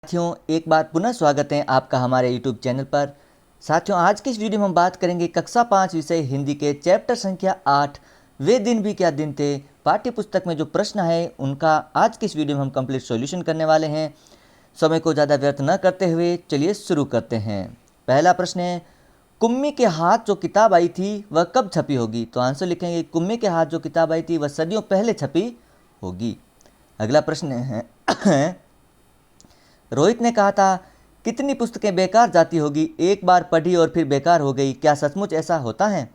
साथियों, एक बार पुनः स्वागत है आपका हमारे YouTube चैनल पर। साथियों, आज की इस वीडियो में हम बात करेंगे कक्षा 5 विषय हिंदी के चैप्टर संख्या 8 वे दिन भी क्या दिन थे पाठ्य पुस्तक में जो प्रश्न है उनका आज की इस वीडियो में हम कंप्लीट सॉल्यूशन करने वाले हैं। समय को ज़्यादा व्यर्थ न करते हुए चलिए शुरू करते हैं। पहला प्रश्न है, कुम्मी के हाथ जो किताब आई थी वह कब छपी होगी? तो आंसर लिखेंगे, कुम्मी के हाथ जो किताब आई थी वह सदियों पहले छपी होगी। अगला प्रश्न है रोहित ने कहा था कितनी पुस्तकें बेकार जाती होगी, एक बार पढ़ी और फिर बेकार हो गई, क्या सचमुच ऐसा होता है?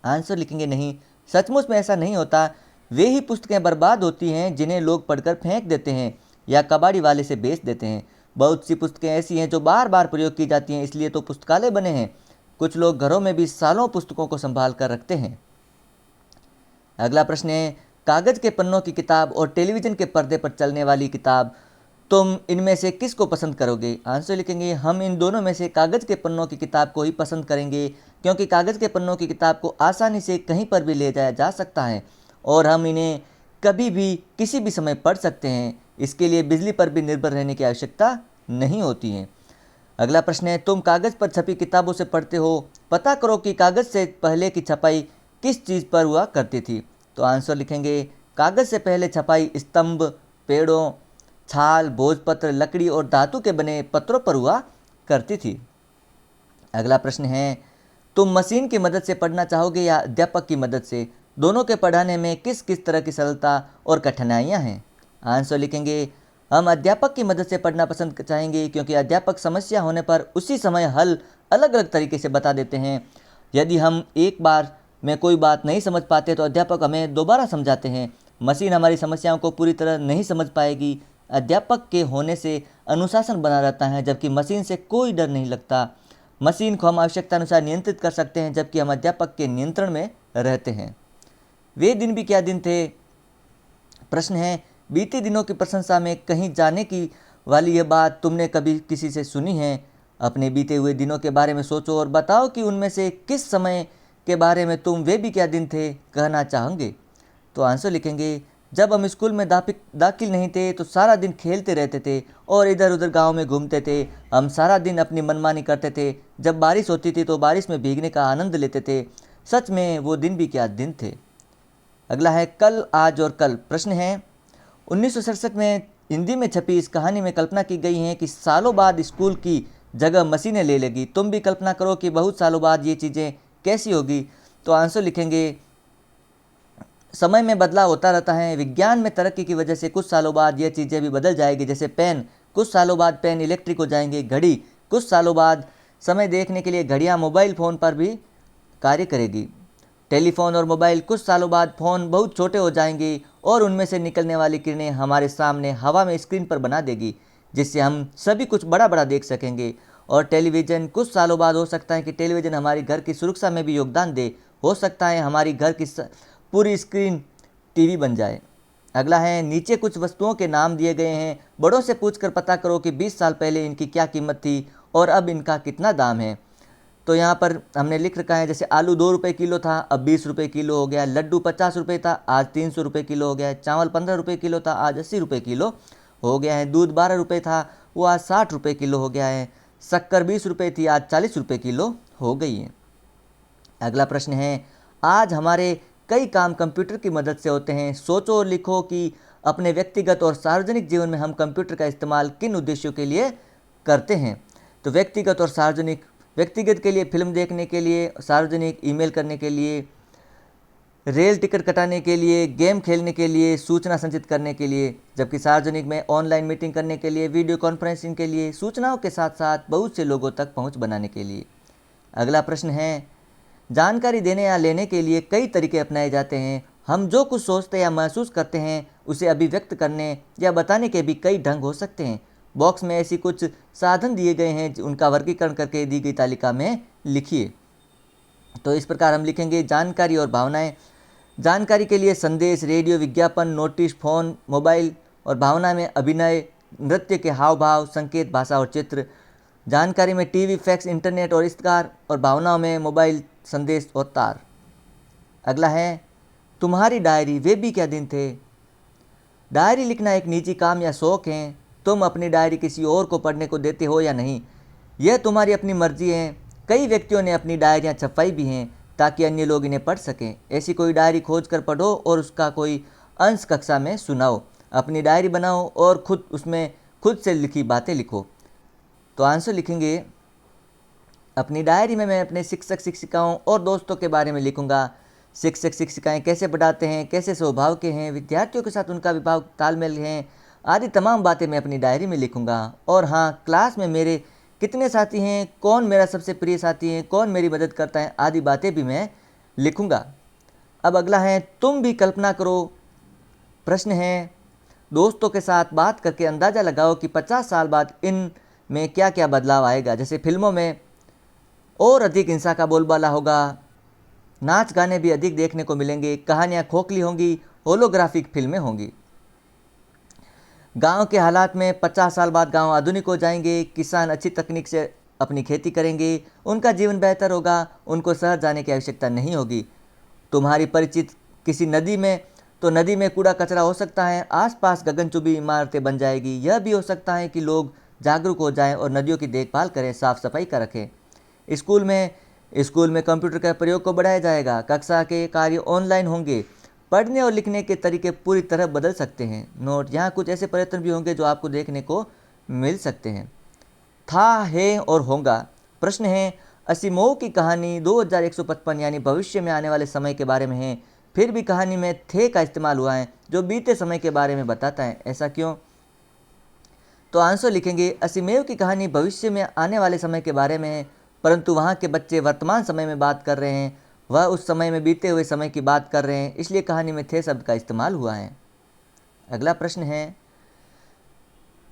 आंसर लिखेंगे, नहीं, सचमुच में ऐसा नहीं होता। वे ही पुस्तकें बर्बाद होती हैं जिन्हें लोग पढ़कर फेंक देते हैं या कबाड़ी वाले से बेच देते हैं। बहुत सी पुस्तकें ऐसी हैं जो बार बार प्रयोग की जाती हैं, इसलिए तो पुस्तकालय बने हैं। कुछ लोग घरों में भी सालों पुस्तकों को संभाल कर रखते हैं। अगला प्रश्न है, कागज़ के पन्नों की किताब और टेलीविज़न के पर्दे पर चलने वाली किताब, तुम इनमें से किसको पसंद करोगे? आंसर लिखेंगे, हम इन दोनों में से कागज़ के पन्नों की किताब को ही पसंद करेंगे, क्योंकि कागज़ के पन्नों की किताब को आसानी से कहीं पर भी ले जाया जा सकता है और हम इन्हें कभी भी किसी भी समय पढ़ सकते हैं। इसके लिए बिजली पर भी निर्भर रहने की आवश्यकता नहीं होती है। अगला प्रश्न है, तुम कागज़ पर छपी किताबों से पढ़ते हो, पता करो कि कागज़ से पहले की छपाई किस चीज़ पर हुआ करती थी। तो आंसर लिखेंगे, कागज़ से पहले छपाई स्तंभ, पेड़ों, छाल, भोजपत्र, लकड़ी और धातु के बने पत्रों पर हुआ करती थी। अगला प्रश्न है, तुम मशीन की मदद से पढ़ना चाहोगे या अध्यापक की मदद से? दोनों के पढ़ाने में किस किस तरह की सरलता और कठिनाइयाँ हैं? आंसर लिखेंगे, हम अध्यापक की मदद से पढ़ना पसंद चाहेंगे, क्योंकि अध्यापक समस्या होने पर उसी समय हल अलग अलग तरीके से बता देते हैं। यदि हम एक बार में कोई बात नहीं समझ पाते तो अध्यापक हमें दोबारा समझाते हैं। मशीन हमारी समस्याओं को पूरी तरह नहीं समझ पाएगी। अध्यापक के होने से अनुशासन बना रहता है, जबकि मशीन से कोई डर नहीं लगता। मशीन को हम आवश्यकता अनुसार नियंत्रित कर सकते हैं, जबकि हम अध्यापक के नियंत्रण में रहते हैं। वे दिन भी क्या दिन थे? प्रश्न है, बीते दिनों की प्रशंसा में कहीं जाने की वाली यह बात तुमने कभी किसी से सुनी है? अपने बीते हुए दिनों के बारे में सोचो और बताओ कि उनमें से किस समय के बारे में तुम वे भी क्या दिन थे कहना चाहोगे। तो आंसर लिखेंगे, जब हम स्कूल में दाखिल नहीं थे तो सारा दिन खेलते रहते थे और इधर उधर गांव में घूमते थे। हम सारा दिन अपनी मनमानी करते थे। जब बारिश होती थी तो बारिश में भीगने का आनंद लेते थे। सच में वो दिन भी क्या दिन थे। अगला है, कल, आज और कल। प्रश्न है, 1967 में हिंदी में छपी इस कहानी में कल्पना की गई है कि सालों बाद स्कूल की जगह मशीनें ले लेगी। तुम भी कल्पना करो कि बहुत सालों बाद ये चीज़ें कैसी होगी। तो आंसर लिखेंगे, समय में बदलाव होता रहता है। विज्ञान में तरक्की की वजह से कुछ सालों बाद ये चीज़ें भी बदल जाएगी। जैसे पेन, कुछ सालों बाद पेन इलेक्ट्रिक हो जाएंगे। घड़ी, कुछ सालों बाद समय देखने के लिए घड़ियाँ मोबाइल फ़ोन पर भी कार्य करेगी। टेलीफोन और मोबाइल, कुछ सालों बाद फ़ोन बहुत छोटे हो जाएंगे और उनमें से निकलने वाली किरणें हमारे सामने हवा में स्क्रीन पर बना देगी, जिससे हम सभी कुछ बड़ा बड़ा देख सकेंगे। और टेलीविज़न, कुछ सालों बाद हो सकता है कि टेलीविज़न हमारी घर की सुरक्षा में भी योगदान दे। हो सकता है हमारी घर की पूरी स्क्रीन टीवी बन जाए। अगला है, नीचे कुछ वस्तुओं के नाम दिए गए हैं। बड़ों से पूछकर पता करो कि 20 साल पहले इनकी क्या कीमत थी और अब इनका कितना दाम है। तो यहाँ पर हमने लिख रखा है, जैसे आलू 2 रुपये किलो था, अब 20 रुपये किलो हो गया। लड्डू 50 रुपये था, आज 300 रुपये किलो हो गया है। चावल 15 रुपये किलो था, आज 80 रुपये किलो हो गया है। दूध 12 रुपये था, वो आज 60 रुपये किलो हो गया है। शक्कर 20 रुपये थी, आज 40 रुपये किलो हो गई है। अगला प्रश्न है, आज हमारे कई काम कंप्यूटर की मदद से होते हैं। सोचो और लिखो कि अपने व्यक्तिगत और सार्वजनिक जीवन में हम कंप्यूटर का इस्तेमाल किन उद्देश्यों के लिए करते हैं। तो व्यक्तिगत और सार्वजनिक, व्यक्तिगत के लिए फिल्म देखने के लिए, सार्वजनिक ईमेल करने के लिए, रेल टिकट कटाने के लिए, गेम खेलने के लिए, सूचना संचित करने के लिए। जबकि सार्वजनिक में ऑनलाइन मीटिंग करने के लिए, वीडियो कॉन्फ्रेंसिंग के लिए, सूचनाओं के साथ साथ बहुत से लोगों तक पहुंच बनाने के लिए। अगला प्रश्न है, जानकारी देने या लेने के लिए कई तरीके अपनाए जाते हैं। हम जो कुछ सोचते या महसूस करते हैं उसे अभिव्यक्त करने या बताने के भी कई ढंग हो सकते हैं। बॉक्स में ऐसी कुछ साधन दिए गए हैं, उनका वर्गीकरण करके दी गई तालिका में लिखिए। तो इस प्रकार हम लिखेंगे, जानकारी और भावनाएं। जानकारी के लिए संदेश, रेडियो, विज्ञापन, नोटिस, फ़ोन, मोबाइल। और भावना में अभिनय, नृत्य के हाव भाव, संकेत, भाषा और चित्र। जानकारी में टीवी, फैक्स, इंटरनेट और इश्तहार। और भावनाओं में मोबाइल, संदेश और तार। अगला है, तुम्हारी डायरी, वे भी क्या दिन थे? डायरी लिखना एक निजी काम या शौक है। तुम अपनी डायरी किसी और को पढ़ने को देते हो या नहीं, यह तुम्हारी अपनी मर्जी है। कई व्यक्तियों ने अपनी डायरियाँ छपवाई भी हैं ताकि अन्य लोग इन्हें पढ़ सकें। ऐसी कोई डायरी खोज कर पढ़ो और उसका कोई अंश कक्षा में सुनाओ। अपनी डायरी बनाओ और खुद से लिखी बातें लिखो। तो आंसर लिखेंगे, अपनी डायरी में मैं अपने शिक्षक शिक्षिकाओं और दोस्तों के बारे में लिखूंगा। शिक्षक शिक्षिकाएं कैसे पढ़ाते हैं, कैसे स्वभाव के हैं, विद्यार्थियों के साथ उनका विभाग तालमेल है, आदि तमाम बातें मैं अपनी डायरी में लिखूंगा। और हाँ, क्लास में मेरे कितने साथी हैं, कौन मेरा सबसे प्रिय साथी है, कौन मेरी मदद करता है, आदि बातें भी मैं लिखूंगा। अब अगला है, तुम भी कल्पना करो। प्रश्न है, दोस्तों के साथ बात करके अंदाज़ा लगाओ कि 50 साल बाद इन में क्या क्या बदलाव आएगा। जैसे फिल्मों में और अधिक हिंसा का बोलबाला होगा, नाच गाने भी अधिक देखने को मिलेंगे, कहानियाँ खोखली होंगी, होलोग्राफिक फिल्में होंगी। गांव के हालात में 50 साल बाद गांव आधुनिक हो जाएंगे, किसान अच्छी तकनीक से अपनी खेती करेंगे, उनका जीवन बेहतर होगा, उनको शहर जाने की आवश्यकता नहीं होगी। तुम्हारी परिचित किसी नदी में, तो नदी में कूड़ा कचरा हो सकता है, आसपास गगनचुंबी इमारतें बन जाएगी। यह भी हो सकता है कि लोग जागरूक हो जाएं और नदियों की देखभाल करें, साफ सफाई का रखें। स्कूल में कंप्यूटर के प्रयोग को बढ़ाया जाएगा, कक्षा के कार्य ऑनलाइन होंगे, पढ़ने और लिखने के तरीके पूरी तरह बदल सकते हैं। नोट, यहाँ कुछ ऐसे परिवर्तन भी होंगे जो आपको देखने को मिल सकते हैं। था, है और होगा। प्रश्न है, असीमोव की कहानी 2155 यानी भविष्य में आने वाले समय के बारे में है, फिर भी कहानी में थे का इस्तेमाल हुआ है जो बीते समय के बारे में बताता है, ऐसा क्यों? तो आंसर लिखेंगे, असीमोव की कहानी भविष्य में आने वाले समय के बारे में है, परंतु वहाँ के बच्चे वर्तमान समय में बात कर रहे हैं, वह उस समय में बीते हुए समय की बात कर रहे हैं, इसलिए कहानी में थे शब्द का इस्तेमाल हुआ है। अगला प्रश्न है,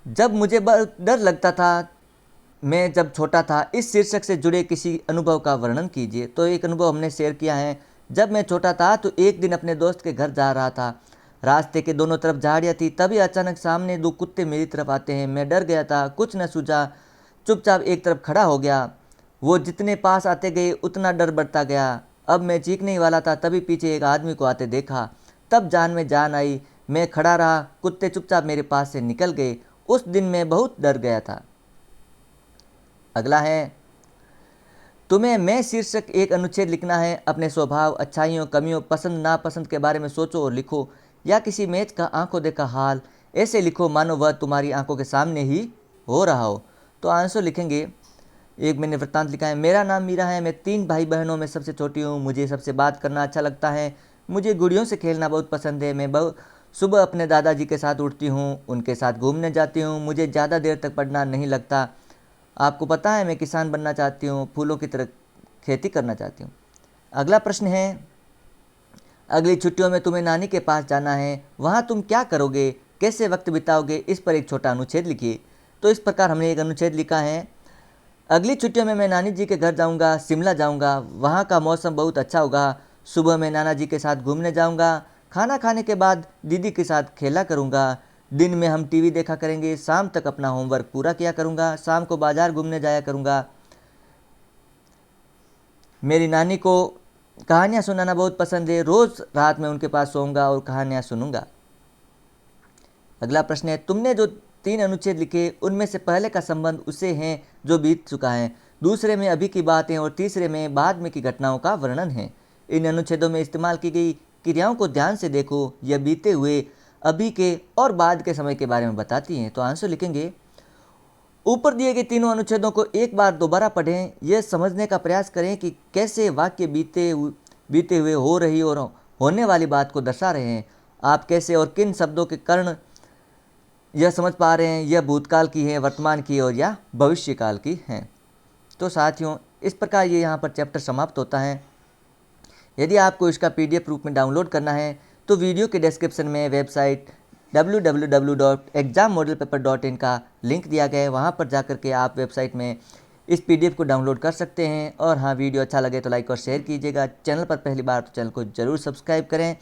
जब मुझे डर लगता था, मैं जब छोटा था, इस शीर्षक से जुड़े किसी अनुभव का वर्णन कीजिए। तो एक अनुभव हमने शेयर किया है। जब मैं छोटा था तो एक दिन अपने दोस्त के घर जा रहा था, रास्ते के दोनों तरफ झाड़ियाँ थी, तभी अचानक सामने 2 कुत्ते मेरी तरफ आते हैं। मैं डर गया था, कुछ न सूझा, चुपचाप एक तरफ खड़ा हो गया। वो जितने पास आते गए उतना डर बढ़ता गया। अब मैं चीखने ही वाला था, तभी पीछे एक आदमी को आते देखा, तब जान में जान आई। मैं खड़ा रहा, कुत्ते चुपचाप मेरे पास से निकल गए। उस दिन मैं बहुत डर गया था। अगला है, तुम्हें मैं शीर्षक एक अनुच्छेद लिखना है। अपने स्वभाव, अच्छाइयों, कमियों, पसंद नापसंद के बारे में सोचो और लिखो, या किसी मैच का आंखों देखा हाल ऐसे लिखो मानो वह तुम्हारी आंखों के सामने ही हो रहा हो। तो आंसर लिखेंगे, एक मैंने वृत्तांत लिखा है, मेरा नाम मीरा है, मैं 3 भाई बहनों में सबसे छोटी हूँ। मुझे सबसे बात करना अच्छा लगता है, मुझे गुड़ियों से खेलना बहुत पसंद है। मैं सुबह अपने दादाजी के साथ उठती हूँ, उनके साथ घूमने जाती हूँ। मुझे ज़्यादा देर तक पढ़ना नहीं लगता। आपको पता है, मैं किसान बनना चाहती हूँ, फूलों की तरह खेती करना चाहती हूँ। अगला प्रश्न है, अगली छुट्टियों में तुम्हें नानी के पास जाना है, वहाँ तुम क्या करोगे, कैसे वक्त बिताओगे, इस पर एक छोटा अनुच्छेद लिखिए। तो इस प्रकार हमने एक अनुच्छेद लिखा है, अगली छुट्टियों में मैं नानी जी के घर जाऊंगा, शिमला जाऊंगा, वहाँ का मौसम बहुत अच्छा होगा। सुबह मैं नाना जी के साथ घूमने जाऊंगा, खाना खाने के बाद दीदी के साथ खेला करूंगा। दिन में हम टीवी देखा करेंगे, शाम तक अपना होमवर्क पूरा किया करूंगा, शाम को बाजार घूमने जाया करूंगा। मेरी नानी को कहानियाँ सुनाना बहुत पसंद है, रोज़ रात में उनके पास सोऊंगा और कहानियाँ सुनूंगा। अगला प्रश्न है, तुमने जो 3 अनुच्छेद लिखे उनमें से पहले का संबंध उसे है जो बीत चुका है, दूसरे में अभी की बातें और तीसरे में बाद में की घटनाओं का वर्णन है। इन अनुच्छेदों में इस्तेमाल की गई क्रियाओं को ध्यान से देखो, यह बीते हुए, अभी के और बाद के समय के बारे में बताती हैं। तो आंसर लिखेंगे, ऊपर दिए गए तीनों अनुच्छेदों को एक बार दोबारा पढ़ें, यह समझने का प्रयास करें कि कैसे वाक्य बीते हुए हो रही और होने वाली बात को दर्शा रहे हैं। आप कैसे और किन शब्दों के कारण यह समझ पा रहे हैं, यह भूतकाल की है, वर्तमान की और या भविष्यकाल की हैं। तो साथियों, इस प्रकार ये यहाँ पर चैप्टर समाप्त होता है। यदि आपको इसका PDF रूप में डाउनलोड करना है तो वीडियो के डिस्क्रिप्शन में वेबसाइट www.exammodelpaper.in का लिंक दिया गया है, वहाँ पर जाकर के आप वेबसाइट में इस PDF को डाउनलोड कर सकते हैं। और हाँ, वीडियो अच्छा लगे तो लाइक और शेयर कीजिएगा। चैनल पर पहली बार तो चैनल को ज़रूर सब्सक्राइब करें।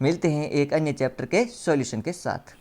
मिलते हैं एक अन्य चैप्टर के सॉल्यूशन के साथ।